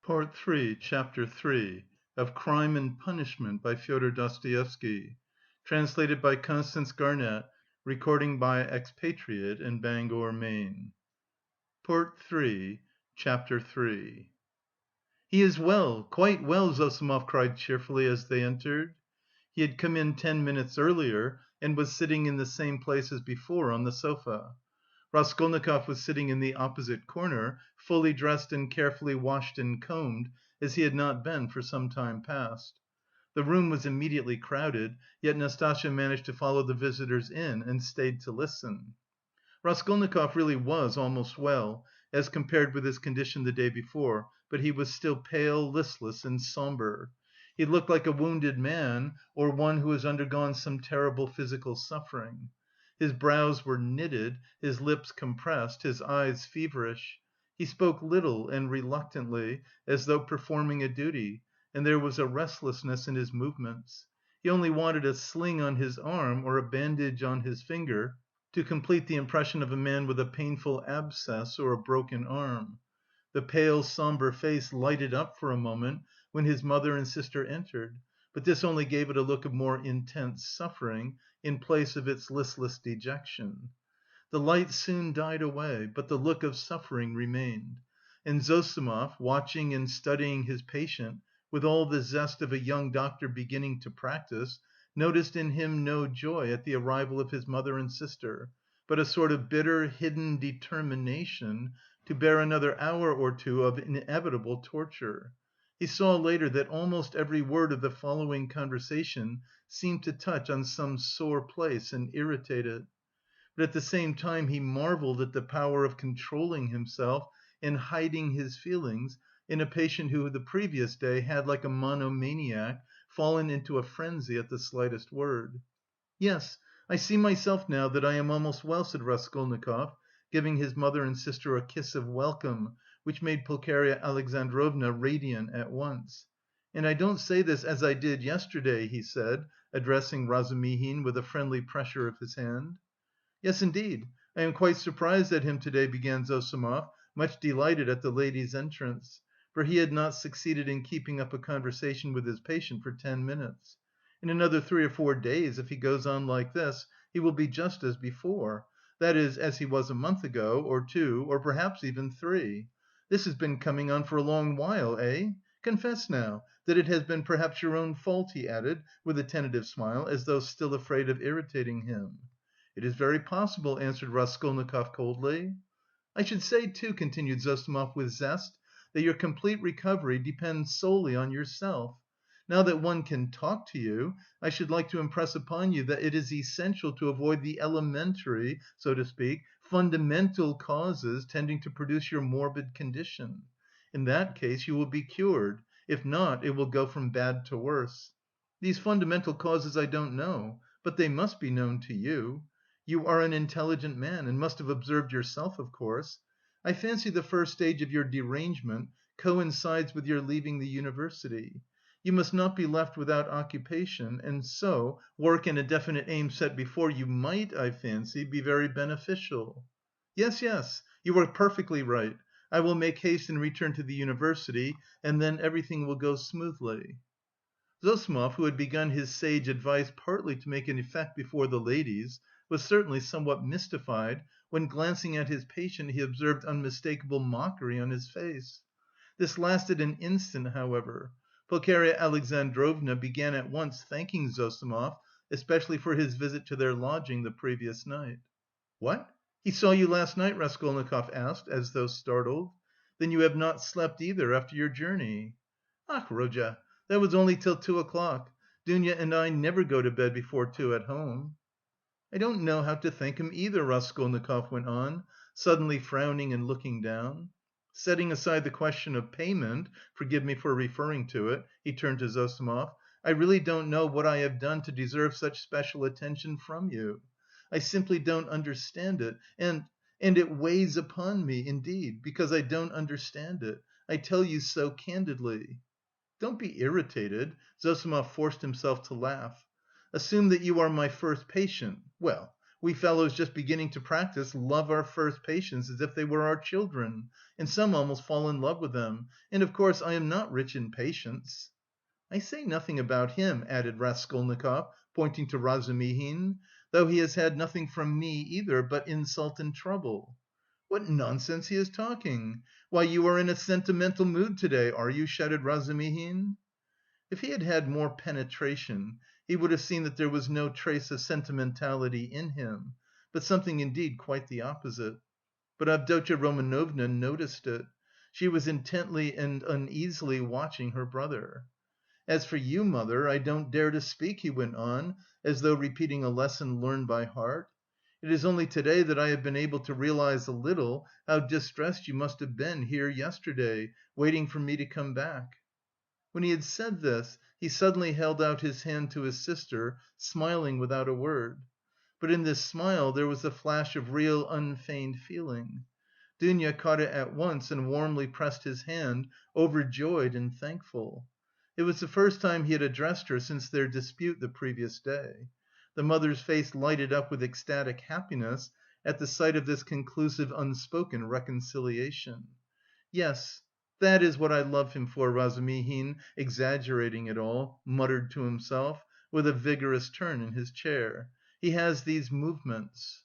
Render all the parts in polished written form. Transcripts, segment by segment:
Part 3, Chapter 3 of Crime and Punishment by Fyodor Dostoevsky. Translated by Constance Garnett. Recording by Expatriate in Bangor, Maine. Part 3, Chapter 3. "He is well, quite well," Zossimov cried cheerfully as they entered. He had come in 10 minutes earlier, and was sitting in the same place as before on the sofa. Raskolnikov was sitting in the opposite corner, fully dressed and carefully washed and combed, as he had not been for some time past. The room was immediately crowded, yet Nastasya managed to follow the visitors in and stayed to listen. Raskolnikov really was almost well, as compared with his condition the day before, but he was still pale, listless and sombre. He looked like a wounded man, or one who has undergone some terrible physical suffering. His brows were knitted, his lips compressed, his eyes feverish. He spoke little and reluctantly, as though performing a duty, and there was a restlessness in his movements. He only wanted a sling on his arm or a bandage on his finger to complete the impression of a man with a painful abscess or a broken arm. The pale, sombre face lighted up for a moment when his mother and sister entered, but this only gave it a look of more intense suffering, in place of its listless dejection. The light soon died away, but the look of suffering remained, and Zossimov, watching and studying his patient with all the zest of a young doctor beginning to practice, noticed in him no joy at the arrival of his mother and sister, but a sort of bitter, hidden determination to bear another hour or two of inevitable torture. He saw later that almost every word of the following conversation seemed to touch on some sore place and irritate it. But at the same time he marvelled at the power of controlling himself and hiding his feelings in a patient who the previous day had, like a monomaniac, fallen into a frenzy at the slightest word. "Yes, I see myself now that I am almost well," said Raskolnikov, giving his mother and sister a kiss of welcome, which made Pulcheria Alexandrovna radiant at once. "And I don't say this as I did yesterday," he said, addressing Razumihin with a friendly pressure of his hand. "Yes, indeed, I am quite surprised at him to-day," began Zossimov, much delighted at the lady's entrance, for he had not succeeded in keeping up a conversation with his patient for 10 minutes. "In another 3 or 4 days, if he goes on like this, he will be just as before, that is, as he was a month ago, or 2, or perhaps even 3. This has been coming on for a long while, eh? Confess now, that it has been perhaps your own fault," he added, with a tentative smile, as though still afraid of irritating him. "It is very possible," answered Raskolnikov coldly. "I should say, too," continued Zossimov with zest, "that your complete recovery depends solely on yourself. Now that one can talk to you, I should like to impress upon you that it is essential to avoid the elementary, so to speak, fundamental causes tending to produce your morbid condition. In that case you will be cured, if not, it will go from bad to worse. These fundamental causes I don't know, but they must be known to you. You are an intelligent man and must have observed yourself, of course. I fancy the first stage of your derangement coincides with your leaving the university. You must not be left without occupation, and so work and a definite aim set before you might, I fancy, be very beneficial." "Yes, yes, you are perfectly right. I will make haste and return to the university, and then everything will go smoothly." Zossimov, who had begun his sage advice partly to make an effect before the ladies, was certainly somewhat mystified when, glancing at his patient, he observed unmistakable mockery on his face. This lasted an instant, however. Pulcheria Alexandrovna began at once thanking Zossimov, especially for his visit to their lodging the previous night. "What? He saw you last night?" Raskolnikov asked, as though startled. "Then you have not slept either after your journey?" "Ach, Rodya, that was only till 2 o'clock. Dounia and I never go to bed before 2 at home." "I don't know how to thank him either," Raskolnikov went on, suddenly frowning and looking down. "Setting aside the question of payment forgive me for referring to it," he turned to Zossimov, "I really don't know what I have done to deserve such special attention from you. I simply don't understand it, and it weighs upon me, indeed, because I don't understand it. I tell you so candidly." "Don't be irritated." Zossimov forced himself to laugh. "Assume that you are my first patient. Well, We fellows just beginning to practise love our first patients as if they were our children, and some almost fall in love with them, and of course I am not rich in patience." "I say nothing about him," added Raskolnikov, pointing to Razumihin, "though he has had nothing from me either but insult and trouble." "What nonsense he is talking! Why, you are in a sentimental mood to day, are you?" shouted Razumihin. If he had had more penetration, he would have seen that there was no trace of sentimentality in him, but something indeed quite the opposite. But Avdotya Romanovna noticed it. She was intently and uneasily watching her brother. "As for you, mother, I don't dare to speak," he went on, as though repeating a lesson learned by heart. "It is only to day that I have been able to realise a little how distressed you must have been here yesterday, waiting for me to come back." When he had said this, he suddenly held out his hand to his sister, smiling without a word. But in this smile there was a flash of real unfeigned feeling. Dounia caught it at once and warmly pressed his hand, overjoyed and thankful. It was the first time he had addressed her since their dispute the previous day. The mother's face lighted up with ecstatic happiness at the sight of this conclusive unspoken reconciliation. "Yes, that is what I love him for," Razumihin, exaggerating it all, muttered to himself, with a vigorous turn in his chair. "He has these movements."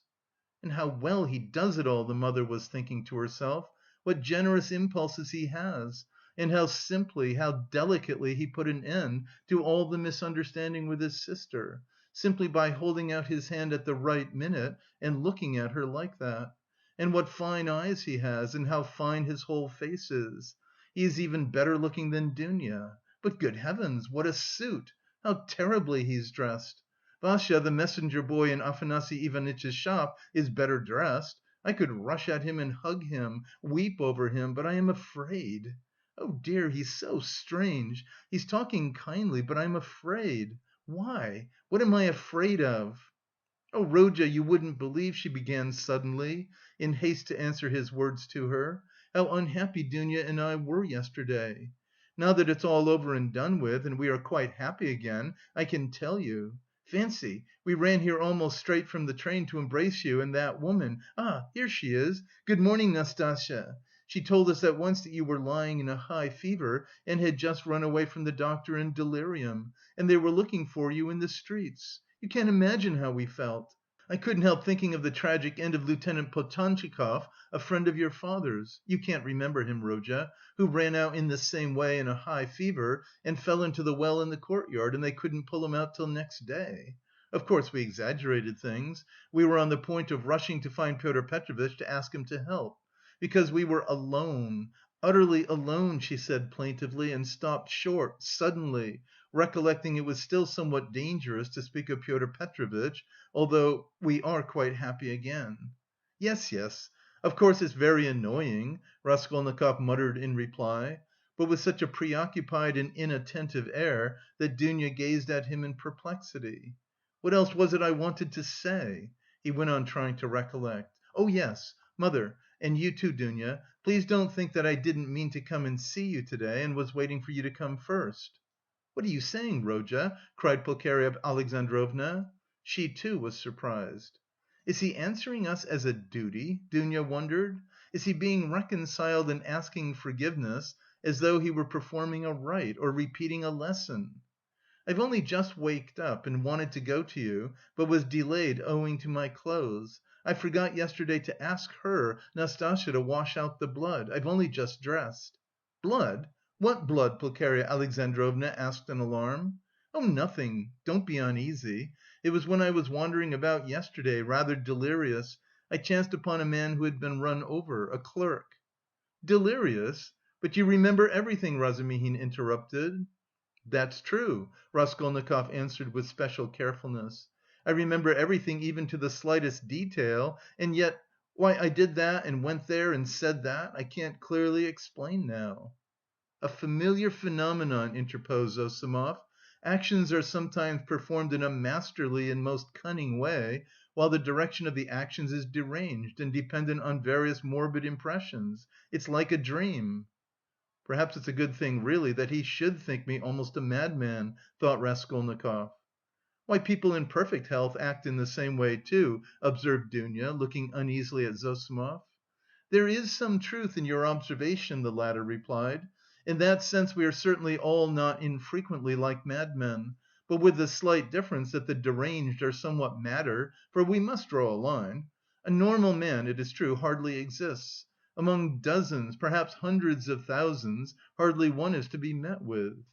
"And how well he does it all," the mother was thinking to herself. "What generous impulses he has, and how simply, how delicately he put an end to all the misunderstanding with his sister, simply by holding out his hand at the right minute and looking at her like that. And what fine eyes he has, and how fine his whole face is. He is even better looking than Dounia. But good heavens, what a suit! How terribly he's dressed! Vassya, the messenger boy in Afanasy Ivanitch's shop, is better dressed. I could rush at him and hug him, weep over him, but I am afraid. Oh dear, he's so strange. He's talking kindly, but I'm afraid. Why? What am I afraid of?" "Oh, Rodya, you wouldn't believe," she began suddenly, in haste to answer his words to her, "how unhappy Dounia and I were yesterday. Now that it's all over and done with, and we are quite happy again, I can tell you. Fancy, we ran here almost straight from the train to embrace you, and that woman ah, here she is! Good morning, Nastasya! She told us at once that you were lying in a high fever and had just run away from the doctor in delirium, and they were looking for you in the streets. You can't imagine how we felt. I couldn't help thinking of the tragic end of Lieutenant Potantchikov, a friend of your father's you can't remember him, Rodya who ran out in the same way in a high fever and fell into the well in the courtyard, and they couldn't pull him out till next day. Of course we exaggerated things. We were on the point of rushing to find Pyotr Petrovitch to ask him to help. Because we were alone, utterly alone," she said plaintively, and stopped short, suddenly, recollecting it was still somewhat dangerous to speak of Pyotr Petrovitch, although "we are quite happy again." "Yes, yes, of course it's very annoying," Raskolnikov muttered in reply, but with such a preoccupied and inattentive air that Dounia gazed at him in perplexity. "What else was it I wanted to say?" he went on trying to recollect. "Oh, yes, mother, and you too, Dounia, please don't think that I didn't mean to come and see you to day and was waiting for you to come first." "What are you saying, Rodya?" cried Pulcheria Alexandrovna. She, too, was surprised. "Is he answering us as a duty?" Dounia wondered. "Is he being reconciled and asking forgiveness as though he were performing a rite or repeating a lesson? I've only just waked up and wanted to go to you, but was delayed owing to my clothes. I forgot yesterday to ask her, Nastasya, to wash out the blood. I've only just dressed." "Blood? What blood?" Pulcheria Alexandrovna asked in alarm. "Oh, nothing, don't be uneasy. It was when I was wandering about yesterday, rather delirious, I chanced upon a man who had been run over, a clerk." "Delirious? But you remember everything," Razumihin interrupted. "That's true," Raskolnikov answered with special carefulness. "I remember everything even to the slightest detail, and yet... why I did that and went there and said that, I can't clearly explain now." "A familiar phenomenon," interposed Zossimov. "Actions are sometimes performed in a masterly and most cunning way, while the direction of the actions is deranged and dependent on various morbid impressions. It's like a dream." "Perhaps it's a good thing really that he should think me almost a madman," thought Raskolnikov. "Why, people in perfect health act in the same way, too," observed Dounia, looking uneasily at Zossimov. "There is some truth in your observation," the latter replied. "In that sense we are certainly all not infrequently like madmen, but with the slight difference that the deranged are somewhat madder, for we must draw a line. A normal man, it is true, hardly exists. Among dozens, perhaps hundreds of thousands, hardly one is to be met with."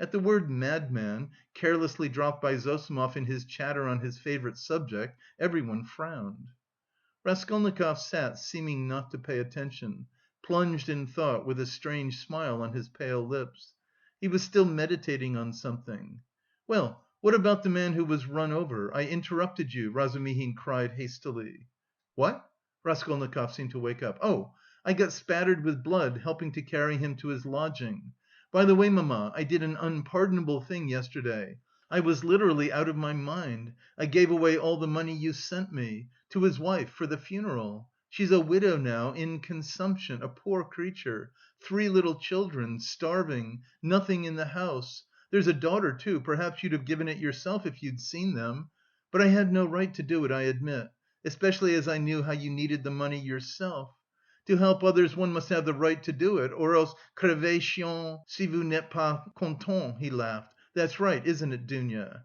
At the word "madman," carelessly dropped by Zossimov in his chatter on his favourite subject, everyone frowned. Raskolnikov sat seeming not to pay attention, plunged in thought with a strange smile on his pale lips. He was still meditating on something. "Well, what about the man who was run over? I interrupted you," Razumihin cried hastily. "What?" Raskolnikov seemed to wake up. "Oh, I got spattered with blood helping to carry him to his lodging. By the way, Mamma, I did an unpardonable thing yesterday. I was literally out of my mind. I gave away all the money you sent me to his wife, for the funeral. She's a widow now, in consumption, a poor creature, 3 little children, starving, nothing in the house. There's a daughter too, perhaps you'd have given it yourself if you'd seen them. But I had no right to do it, I admit, especially as I knew how you needed the money yourself. To help others one must have the right to do it, or else crevez chien si vous n'êtes pas content," he laughed. "That's right, isn't it, Dounia?"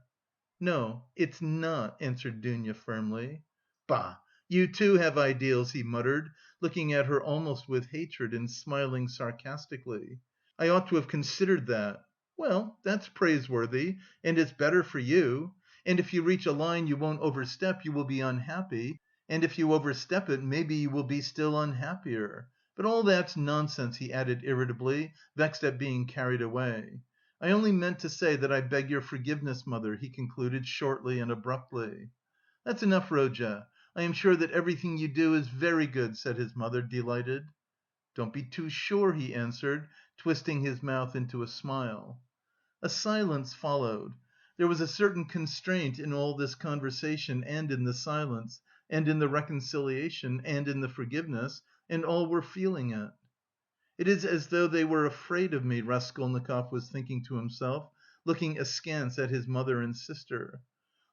"No, it's not," answered Dounia firmly. "Bah! You too have ideals," he muttered, looking at her almost with hatred and smiling sarcastically. "I ought to have considered that. Well, that's praiseworthy, and it's better for you. And if you reach a line you won't overstep, you will be unhappy, and if you overstep it, maybe you will be still unhappier. But all that's nonsense," he added irritably, vexed at being carried away. "I only meant to say that I beg your forgiveness, mother," he concluded shortly and abruptly. "That's enough, Rodya. I am sure that everything you do is very good," said his mother, delighted. "Don't be too sure," he answered, twisting his mouth into a smile. A silence followed. There was a certain constraint in all this conversation and in the silence, and in the reconciliation, and in the forgiveness, and all were feeling it. "It is as though they were afraid of me," Raskolnikov was thinking to himself, looking askance at his mother and sister.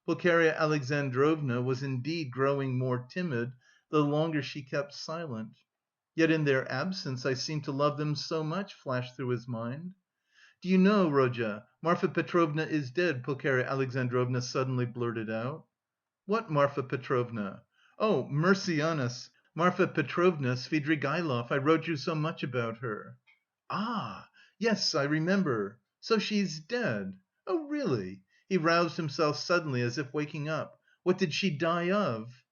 Pulcheria Alexandrovna was indeed growing more timid the longer she kept silent. "Yet in their absence I seem to love them so much," flashed through his mind. "Do you know, Rodya, Marfa Petrovna is dead," Pulcheria Alexandrovna suddenly blurted out. "What Marfa Petrovna?" "Oh, mercy on us! Marfa Petrovna Svidrigaïlov. I wrote you so much about her." "Ah! Yes, I remember. So she's dead? Oh, really?" He roused himself suddenly, as if waking up. "What did she die of?"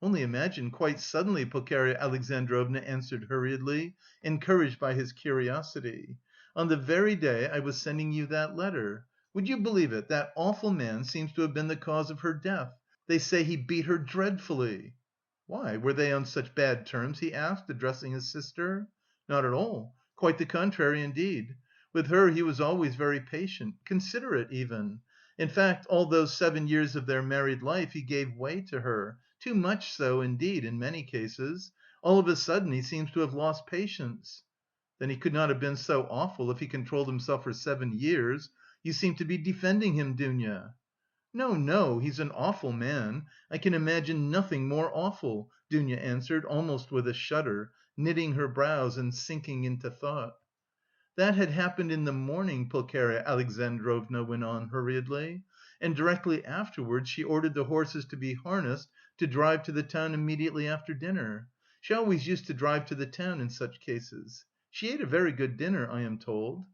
"Only imagine, quite suddenly," Pulcheria Alexandrovna answered hurriedly, encouraged by his curiosity. "On the very day I was sending you that letter. Would you believe it, that awful man seems to have been the cause of her death. They say he beat her dreadfully." "Why, were they on such bad terms?" he asked, addressing his sister. "Not at all. Quite the contrary indeed. With her he was always very patient, considerate even. In fact, all those 7 years of their married life he gave way to her, too much so, indeed, in many cases. All of a sudden he seems to have lost patience." "Then he could not have been so awful if he controlled himself for 7 years. You seem to be defending him, Dounia." "No, no, he's an awful man. I can imagine nothing more awful," Dounia answered, almost with a shudder, knitting her brows and sinking into thought. "That had happened in the morning," Pulcheria Alexandrovna went on hurriedly, "and directly afterwards she ordered the horses to be harnessed to drive to the town immediately after dinner. She always used to drive to the town in such cases. She ate a very good dinner, I am told."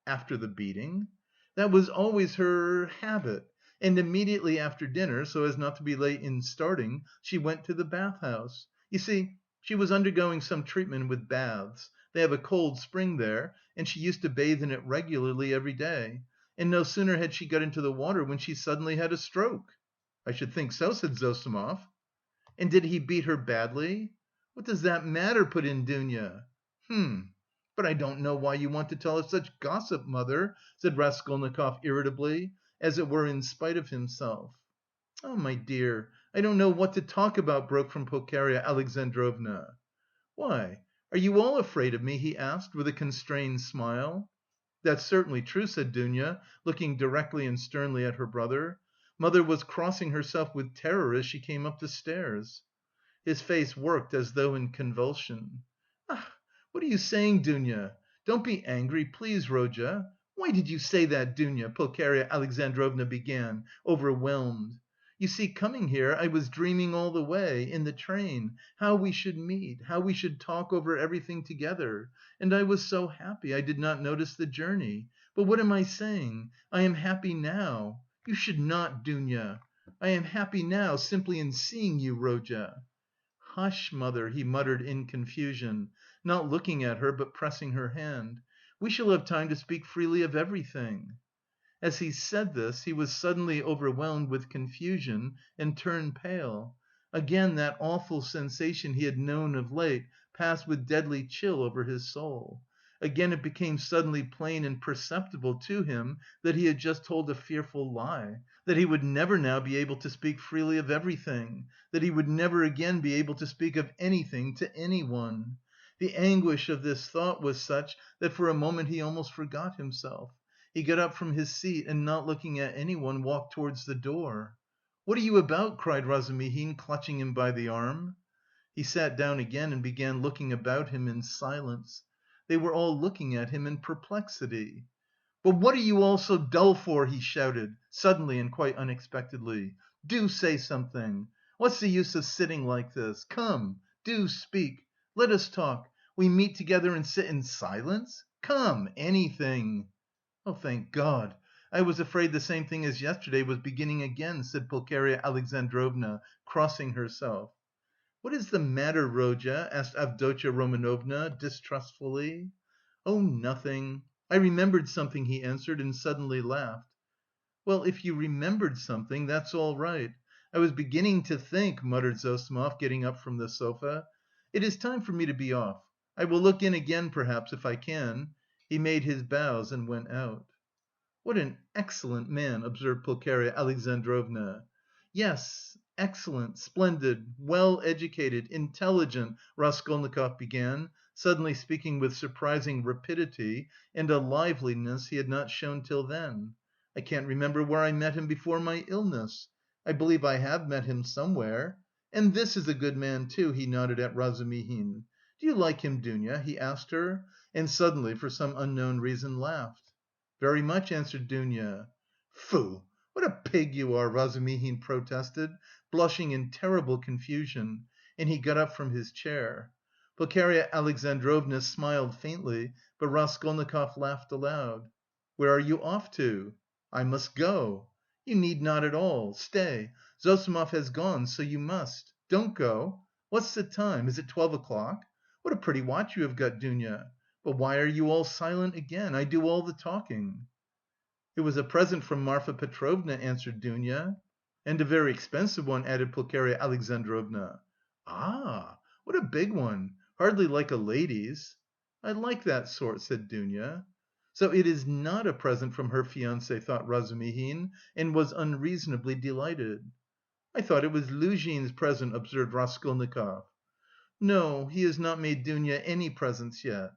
"After the beating?" "That was always her... habit. And immediately after dinner, so as not to be late in starting, she went to the bath house. You see, she was undergoing some treatment with baths. They have a cold spring there, and she used to bathe in it regularly every day. And no sooner had she got into the water when she suddenly had a stroke." "I should think so," said Zossimov. "And did he beat her badly?" "What does that matter?" put in Dounia. "Hm! But I don't know why you want to tell us such gossip, mother," said Raskolnikov irritably, as it were in spite of himself. "Oh, my dear, I don't know what to talk about," broke from Pulcheria Alexandrovna. "Why, are you all afraid of me?" he asked, with a constrained smile. "That's certainly true," said Dounia, looking directly and sternly at her brother. Mother was crossing herself with terror as she came up the stairs." His face worked as though in convulsion. "Ach, what are you saying, Dounia? Don't be angry, please, Rodya. Why did you say that, Dounia?" Pulcheria Alexandrovna began, overwhelmed. "You see, coming here, I was dreaming all the way, in the train, how we should meet, how we should talk over everything together, and I was so happy I did not notice the journey. But what am I saying? I am happy now. You should not, Dounia. I am happy now, simply in seeing you, Rodya." "Hush, mother," he muttered in confusion, not looking at her but pressing her hand. "We shall have time to speak freely of everything." As he said this, he was suddenly overwhelmed with confusion and turned pale. Again that awful sensation he had known of late passed with deadly chill over his soul. Again it became suddenly plain and perceptible to him that he had just told a fearful lie, that he would never now be able to speak freely of everything, that he would never again be able to speak of anything to anyone. The anguish of this thought was such that for a moment he almost forgot himself. He got up from his seat and not looking at anyone, walked towards the door. "What are you about?" cried Razumihin, clutching him by the arm. He sat down again and began looking about him in silence. They were all looking at him in perplexity. "But what are you all so dull for?" he shouted, suddenly and quite unexpectedly. "Do say something! What's the use of sitting like this? Come, do speak! Let us talk! We meet together and sit in silence? Come, anything!" "Oh, thank God! I was afraid the same thing as yesterday was beginning again," said Pulcheria Alexandrovna, crossing herself. "What is the matter, Rodya?" asked Avdotya Romanovna, distrustfully. "Oh, nothing. I remembered something," he answered, and suddenly laughed. "Well, if you remembered something, that's all right. I was beginning to think," muttered Zossimov, getting up from the sofa. "It is time for me to be off. I will look in again, perhaps, if I can." He made his bows and went out. "What an excellent man!" observed Pulcheria Alexandrovna. "Yes, excellent, splendid, well educated, intelligent," Raskolnikov began, suddenly speaking with surprising rapidity and a liveliness he had not shown till then. "I can't remember where I met him before my illness. I believe I have met him somewhere. And this is a good man, too," he nodded at Razumihin. "Do you like him, Dounia?" he asked her, and suddenly, for some unknown reason, laughed. "Very much," answered Dounia. "Foo! What a pig you are!" Razumihin protested, blushing in terrible confusion, and he got up from his chair. Pulcheria Alexandrovna smiled faintly, but Raskolnikov laughed aloud. "Where are you off to?" "I must go." "You need not at all. Stay. Zossimov has gone, so you must. Don't go. What's the time? Is it 12 o'clock? What a pretty watch you have got, Dounia. But why are you all silent again? I do all the talking." "It was a present from Marfa Petrovna," answered Dounia. "And a very expensive one," added Pulcheria Alexandrovna. "Ah! What a big one! Hardly like a lady's." "I like that sort," said Dounia. "So it is not a present from her fiancé," thought Razumihin, and was unreasonably delighted. "I thought it was Luzhin's present," observed Raskolnikov. "No, he has not made Dounia any presents yet."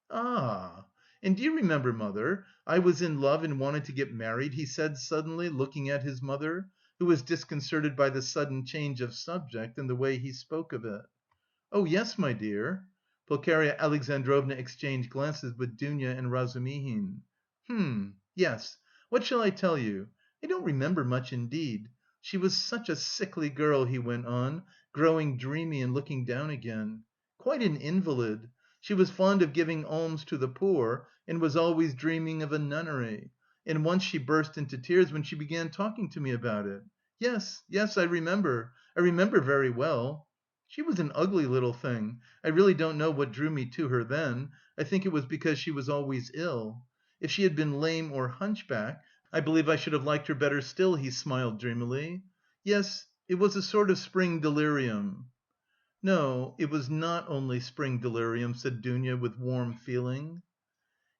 "Ah! And do you remember, mother, I was in love and wanted to get married?" he said suddenly, looking at his mother, who was disconcerted by the sudden change of subject and the way he spoke of it. "Oh, yes, my dear." Pulcheria Alexandrovna exchanged glances with Dounia and Razumihin. Yes. What shall I tell you? I don't remember much indeed. She was such a sickly girl," he went on, growing dreamy and looking down again. "Quite an invalid. She was fond of giving alms to the poor and was always dreaming of a nunnery, and once she burst into tears when she began talking to me about it. Yes, yes, I remember very well. She was an ugly little thing. I really don't know what drew me to her then. I think it was because she was always ill. If she had been lame or hunchback, I believe I should have liked her better still," he smiled dreamily. "Yes, it was a sort of spring delirium." "No, it was not only spring delirium," said Dounia with warm feeling.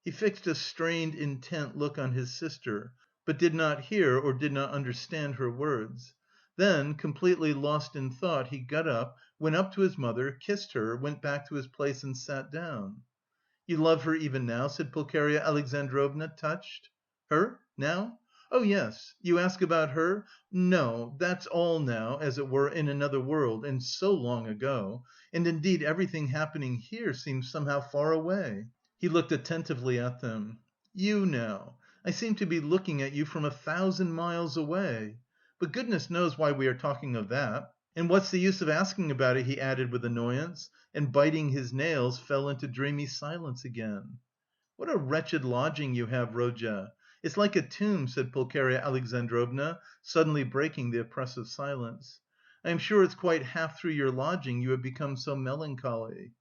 He fixed a strained, intent look on his sister, but did not hear or did not understand her words. Then, completely lost in thought, he got up, went up to his mother, kissed her, went back to his place and sat down. "You love her even now?" said Pulcheria Alexandrovna, touched. "Her? Now? "Oh, yes, you ask about her? No, that's all now, as it were, in another world, and so long ago, and indeed everything happening here seems somehow far away." He looked attentively at them. "You now, I seem to be looking at you from 1,000 miles away. But goodness knows why we are talking of that. And what's the use of asking about it?" he added with annoyance, and biting his nails, fell into dreamy silence again. "What a wretched lodging you have, Rodya! It's like a tomb," said Pulcheria Alexandrovna, suddenly breaking the oppressive silence. "I am sure it's quite half through your lodging you have become so melancholy."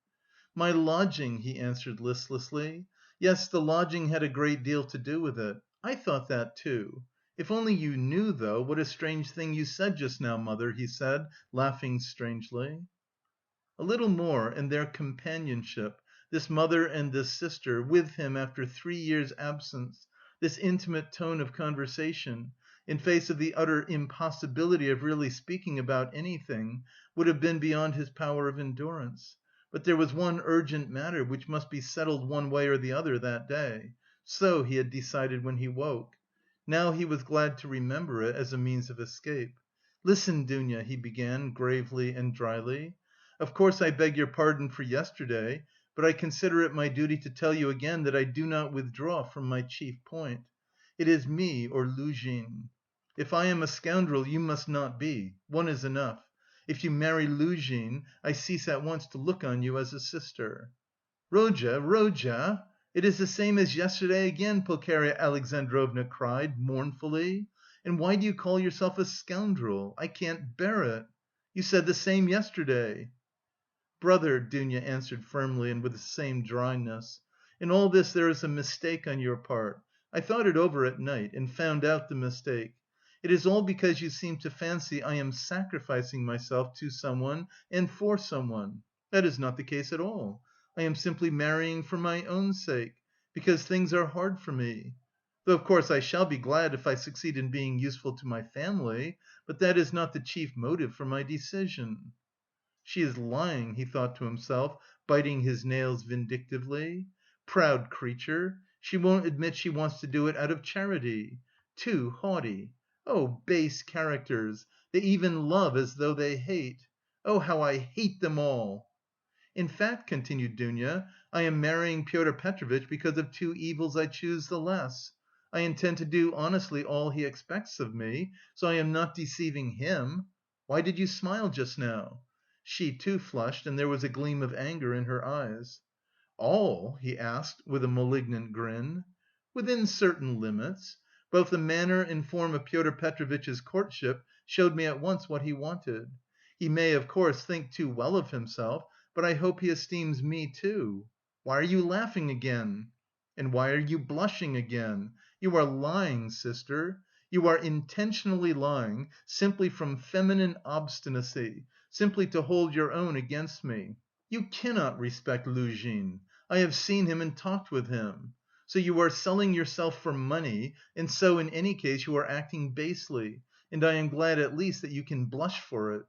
"My lodging," he answered listlessly. "Yes, the lodging had a great deal to do with it. I thought that too. If only you knew, though, what a strange thing you said just now, mother," he said, laughing strangely. A little more, and their companionship, this mother and this sister, with him after 3 years' absence, this intimate tone of conversation, in face of the utter impossibility of really speaking about anything, would have been beyond his power of endurance. But there was one urgent matter which must be settled one way or the other that day. So he had decided when he woke. Now he was glad to remember it as a means of escape. "Listen, Dounia," he began, gravely and dryly. "Of course I beg your pardon for yesterday, but I consider it my duty to tell you again that I do not withdraw from my chief point. It is me or Luzhin. If I am a scoundrel, you must not be. One is enough. If you marry Luzhin, I cease at once to look on you as a sister." "Rodya, Rodya! It is the same as yesterday again!" Pulcheria Alexandrovna cried mournfully. "And why do you call yourself a scoundrel? I can't bear it! You said the same yesterday." "Brother," Dounia answered firmly and with the same dryness, "in all this there is a mistake on your part. I thought it over at night and found out the mistake. It is all because you seem to fancy I am sacrificing myself to someone and for someone. That is not the case at all. I am simply marrying for my own sake, because things are hard for me. Though of course I shall be glad if I succeed in being useful to my family, but that is not the chief motive for my decision." "She is lying," he thought to himself, biting his nails vindictively. "Proud creature! She won't admit she wants to do it out of charity. Too haughty! Oh, base characters! They even love as though they hate. Oh, how I hate them all!" "In fact," continued Dounia, "I am marrying Pyotr Petrovitch because of two evils I choose the less. I intend to do honestly all he expects of me, so I am not deceiving him. Why did you smile just now?" She too flushed and there was a gleam of anger in her eyes. "All?" he asked with a malignant grin. "Within certain limits. Both the manner and form of Pyotr Petrovitch's courtship showed me at once what he wanted. He may, of course, think too well of himself, but I hope he esteems me too. Why are you laughing again? And why are you blushing again? You are lying, sister. You are intentionally lying, simply from feminine obstinacy, simply to hold your own against me. You cannot respect Luzhin. I have seen him and talked with him. So you are selling yourself for money, and so in any case you are acting basely, and I am glad at least that you can blush for it."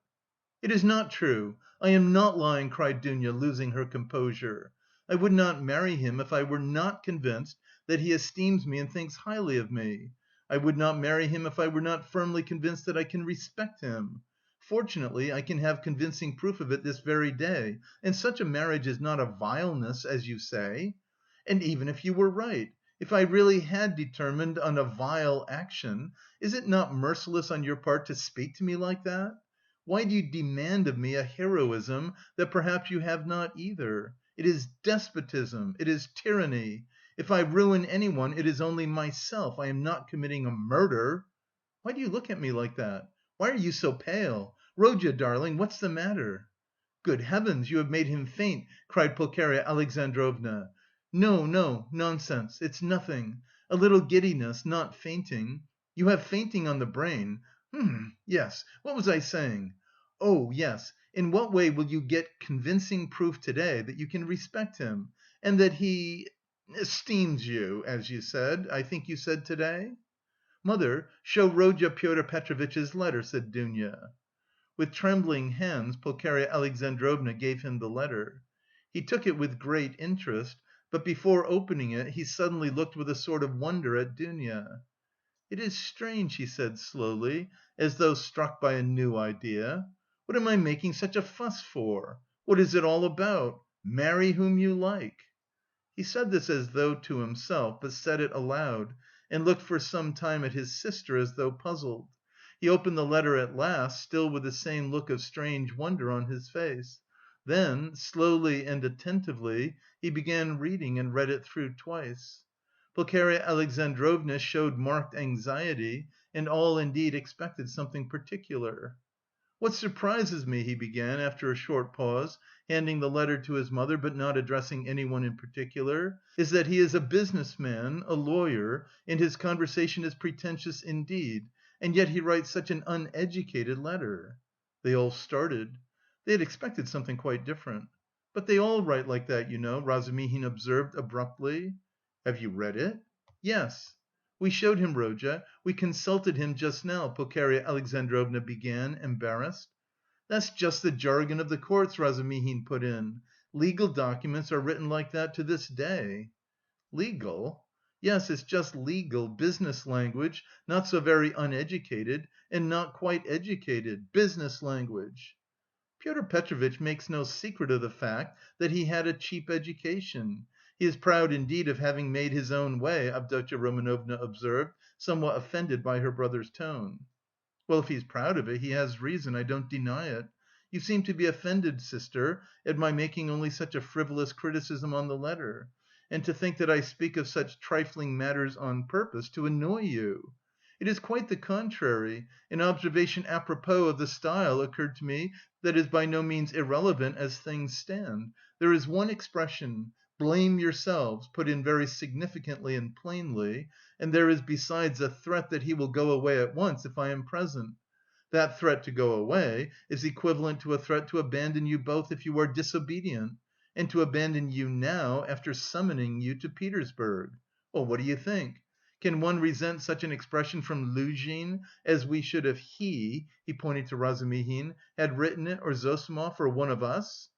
"It is not true! I am not lying!" cried Dounia, losing her composure. "I would not marry him if I were not convinced that he esteems me and thinks highly of me. I would not marry him if I were not firmly convinced that I can respect him. Fortunately I can have convincing proof of it this very day, and such a marriage is not a vileness, as you say. And even if you were right, if I really had determined on a vile action, is it not merciless on your part to speak to me like that? Why do you demand of me a heroism that perhaps you have not either? It is despotism, it is tyranny. If I ruin anyone, it is only myself, I am not committing a murder. Why do you look at me like that? Why are you so pale? Rodya, darling, what's the matter?" "Good heavens, you have made him faint!" cried Pulcheria Alexandrovna. "No, no, nonsense, it's nothing. A little giddiness, not fainting. You have fainting on the brain. Yes, what was I saying? Oh, yes, in what way will you get convincing proof to day that you can respect him, and that he... esteems you, as you said, I think you said to day?" "Mother, show Rodya Pyotr Petrovitch's letter," said Dounia. With trembling hands Pulcheria Alexandrovna gave him the letter. He took it with great interest, but before opening it he suddenly looked with a sort of wonder at Dounia. "It is strange," he said slowly, as though struck by a new idea. "What am I making such a fuss for? What is it all about? Marry whom you like." He said this as though to himself, but said it aloud, and looked for some time at his sister as though puzzled. He opened the letter at last, still with the same look of strange wonder on his face. Then, slowly and attentively, he began reading and read it through twice. Pulcheria Alexandrovna showed marked anxiety, and all indeed expected something particular. "What surprises me," he began, after a short pause, handing the letter to his mother, but not addressing anyone in particular, "is that he is a business man, a lawyer, and his conversation is pretentious indeed, and yet he writes such an uneducated letter." They all started. They had expected something quite different. "But they all write like that, you know," Razumihin observed abruptly. "Have you read it?" "Yes." "We showed him, Rodya, we consulted him just now," Pulcheria Alexandrovna began, embarrassed. "That's just the jargon of the courts," Razumihin put in. "Legal documents are written like that to this day." "Legal?" "Yes, it's just legal, business language, not so very uneducated, and not quite educated, business language." Pyotr Petrovitch makes no secret of the fact that he had a cheap education. He is proud indeed of having made his own way, Avdotya Romanovna observed, somewhat offended by her brother's tone. "Well, if he's proud of it, he has reason, I don't deny it. You seem to be offended, sister, at my making only such a frivolous criticism on the letter, and to think that I speak of such trifling matters on purpose to annoy you. It is quite the contrary, an observation apropos of the style occurred to me that is by no means irrelevant as things stand. There is one expression, 'blame yourselves,' put in very significantly and plainly, and there is besides a threat that he will go away at once if I am present. That threat to go away is equivalent to a threat to abandon you both if you are disobedient, and to abandon you now after summoning you to Petersburg. Well, what do you think? Can one resent such an expression from Luzhin as we should if he pointed to Razumihin, had written it, or Zossimov, or one of us?"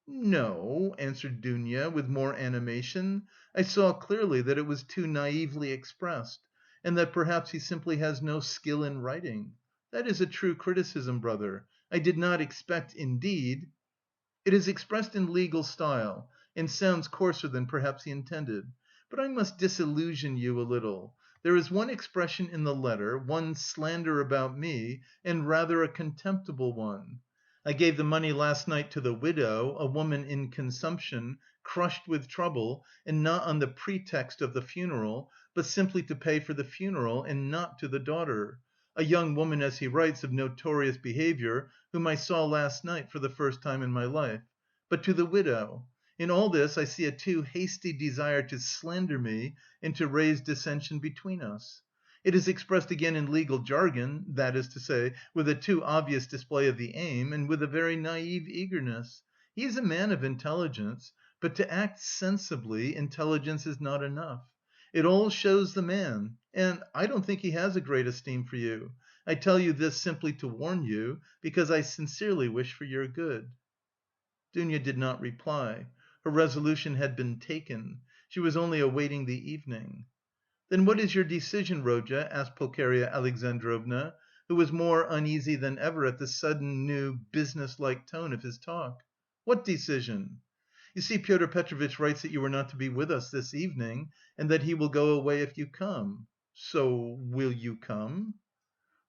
"No," answered Dounia with more animation. "I saw clearly that it was too naively expressed, and that perhaps he simply has no skill in writing. That is a true criticism, brother. I did not expect, indeed... It is expressed in legal style, and sounds coarser than perhaps he intended. But I must disillusion you a little. There is one expression in the letter, one slander about me, and rather a contemptible one. I gave the money last night to the widow, a woman in consumption, crushed with trouble, and not on the pretext of the funeral, but simply to pay for the funeral, and not to the daughter, a young woman, as he writes, of notorious behaviour, whom I saw last night for the first time in my life, but to the widow. In all this I see a too hasty desire to slander me and to raise dissension between us. It is expressed again in legal jargon, that is to say, with a too obvious display of the aim, and with a very naive eagerness. He is a man of intelligence, but to act sensibly, intelligence is not enough. It all shows the man, and I don't think he has a great esteem for you. I tell you this simply to warn you, because I sincerely wish for your good." Dounia did not reply. Her resolution had been taken. She was only awaiting the evening. "Then what is your decision, Rodya?" asked Pulcheria Alexandrovna, who was more uneasy than ever at the sudden, new, business‐like tone of his talk. "What decision?" "You see, Pyotr Petrovitch writes that you are not to be with us this evening, and that he will go away if you come. So... will you come?"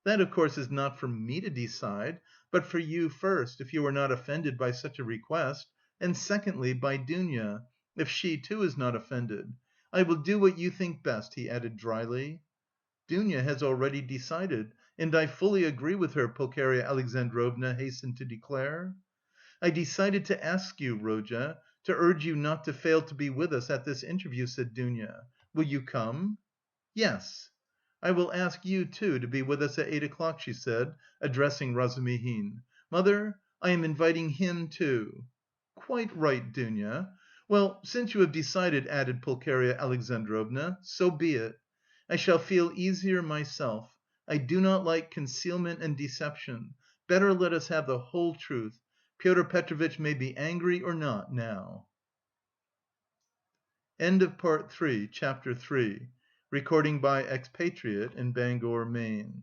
"That, of course, is not for me to decide, but for you first, if you are not offended by such a request, and secondly, by Dounia, if she, too, is not offended. I will do what you think best," he added dryly. "Dounia has already decided, and I fully agree with her," Pulcheria Alexandrovna hastened to declare. "I decided to ask you, Rodya, to urge you not to fail to be with us at this interview," said Dounia. "Will you come?" "Yes." "I will ask you, too, to be with us at 8 o'clock," she said, addressing Razumihin. "Mother, I am inviting him too." "Quite right, Dounia. Well, since you have decided," added Pulcheria Alexandrovna, "so be it. I shall feel easier myself. I do not like concealment and deception. Better let us have the whole truth. Pyotr Petrovitch may be angry or not now." End of Part 3, Chapter 3. recording by expatriate in Bangor, Maine.